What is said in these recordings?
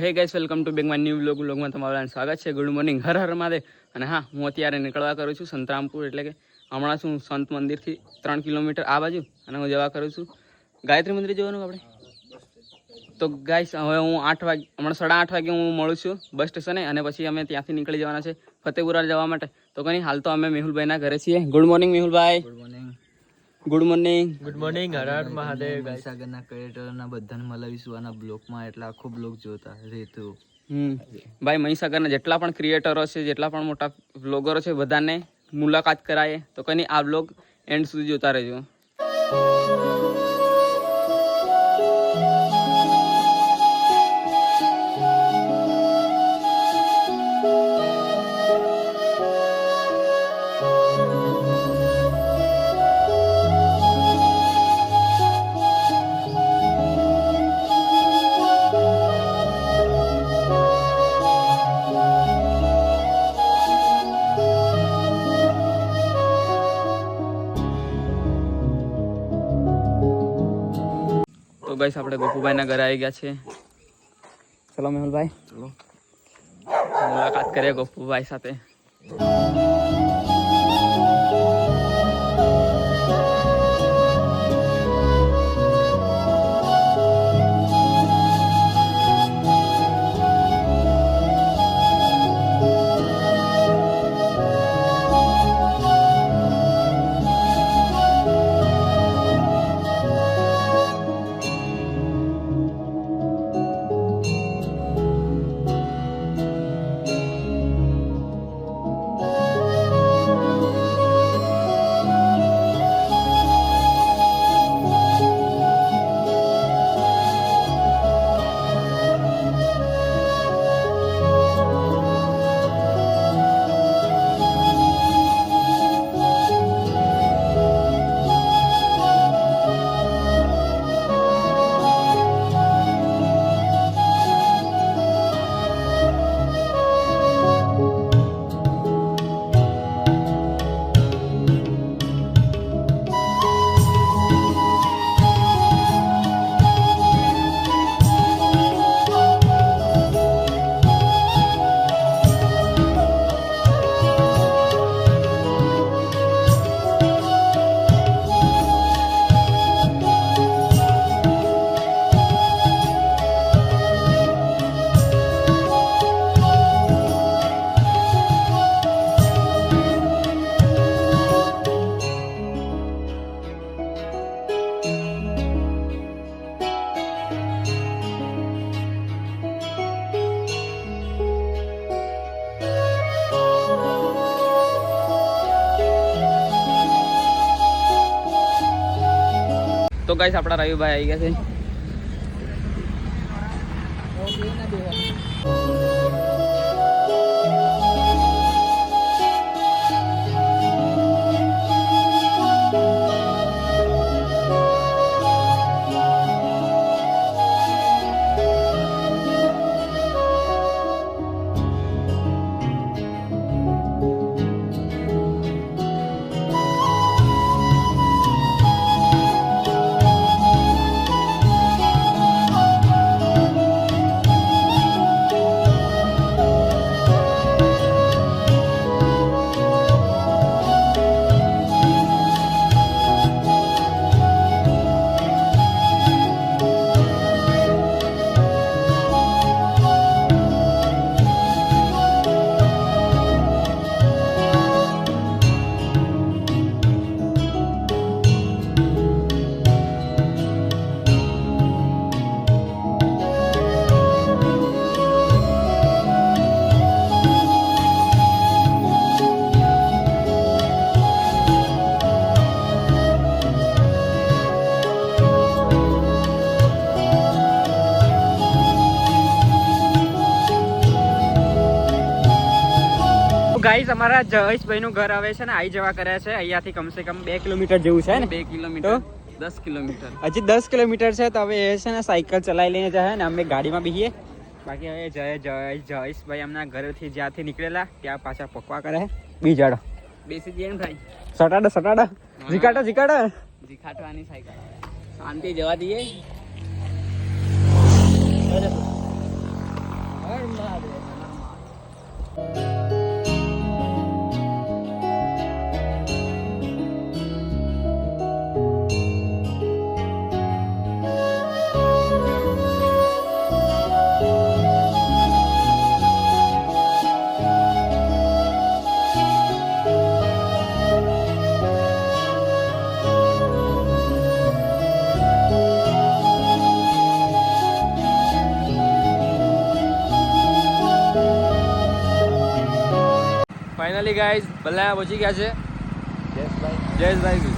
હે guys, welcome to back my new વ્લોગમાં તમારું સ્વાગત છે. ગુડ મોર્નિંગ, હર હર મહાદેવ. અને હા, હું અત્યારે નીકળવા કરું છું સંતરામપુર, એટલે કે હમણાં શું સંત મંદિરથી 3 કિલોમીટર આ બાજુ, અને હું જવા કરું છું ગાયત્રી મંદિર જવાનું આપણે. તો ગાઈસ, હવે હું 8 વાગે, હમણાં 8:30 વાગે હું મળું છું બસ સ્ટેશને, અને પછી અમે ત્યાંથી નીકળી જવાના છે ફતેપુરા જવા માટે. તો કંઈ હાલ તો અમે મેહુલભાઈના ઘરે છીએ. Good morning Mehulbhai. Good morning. Good morning. Good morning. હર હર મહાદેવ. મહીસાગરના ક્રિએટરના બધાને મળાવીશું આના બ્લોગમાં, એટલે આખો બ્લોગ જોતા રહેતો. ભાઈ, મહીસાગરના જેટલા પણ ક્રિએટરો છે, જેટલા પણ મોટા વ્લોગરો છે, બધાને મુલાકાત કરાય. તો કંઈ આ વ્લોગ એન્ડ સુધી જોતા રહેજો. તો ગાઈસ, આપણે ગોપુભાઈના ઘરે આવી ગયા છે. ચલો મેહુલભાઈ, ચલો મુલાકાત કરીએ ગોપુભાઈ સાથે. તો ગાઈસ, આપણા રવિભાઈ આવી ગયા છે. ગાઈસ, અમારા જયેશભાઈનું ઘર આવે છે ને આવી જવા કર્યા છે અહીંયાથી કમસે કમ 2 કિલોમીટર જેવું છે ને. 2 કિલોમીટર 10 કિલોમીટર હજી 10 કિલોમીટર છે. તો હવે એ છે ને સાયકલ ચલાવી લઈને જાય ને અમે ગાડીમાં બેસીએ. બાકી હવે જયેશભાઈ એમના ઘરેથી જ્યાંથી નીકળેલા ત્યાં પાછા પકવા કરે બીજાડો બેસી જઈએ ને ભાઈ. સટાડો જીકાટવાની સાયકલ શાંતિ જવા દઈએ. ફાઇનલી ગાઈઝ બલ્લા પહોંચી ગયા છે જયેશભાઈ બી.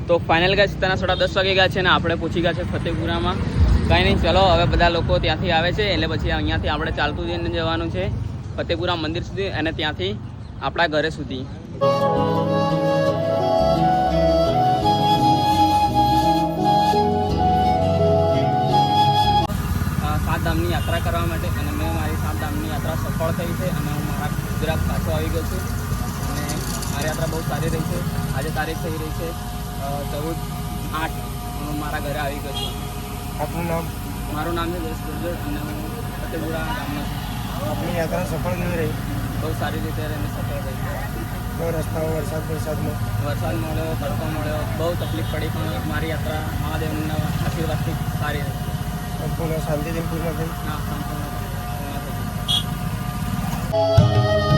તો ફાઇનલ ગાઈસ અત્યારના 10:30 વાગી ગયા છે ને આપણે પહોંચી ગયા છે ફતેપુરામાં. કાંઈ નહીં, ચલો હવે બધા લોકો ત્યાંથી આવે છે એટલે પછી અહીંયાથી આપણે ચાલતું જઈને જવાનું છે ફતેપુરા મંદિર સુધી અને ત્યાંથી આપણા ઘરે સુધી. સાતધામની યાત્રા કરવા માટે અને મેં મારી સાતધામની યાત્રા સફળ થઈ છે અને હું મારા ગુજરાત પાછો આવી ગયો છું અને મારી યાત્રા બહુ સારી રહી છે. આજે તારીખ થઈ રહી છે 14/8. હું મારા ઘરે આવી ગયો છું. આપનું નામ? મારું નામ છે જયેશ ગુર્જર અને હું ફતેપુરા ગામનો છું. આપની યાત્રા સફળ કેવી રહી? બહુ સારી રીતે એને સફળ રહી છે. બહુ રસ્તાઓ વરસાદમાં વરસાદ મળ્યો, તડકો મળ્યો, બહુ તકલીફ પડી પણ મારી યાત્રા મહાદેવના આશીર્વાદથી સારી રહી. સંપૂર્ણ શાંતિથી પૂર્ણ થઈ. ના સંપૂર્ણ પૂર્ણ થઈ.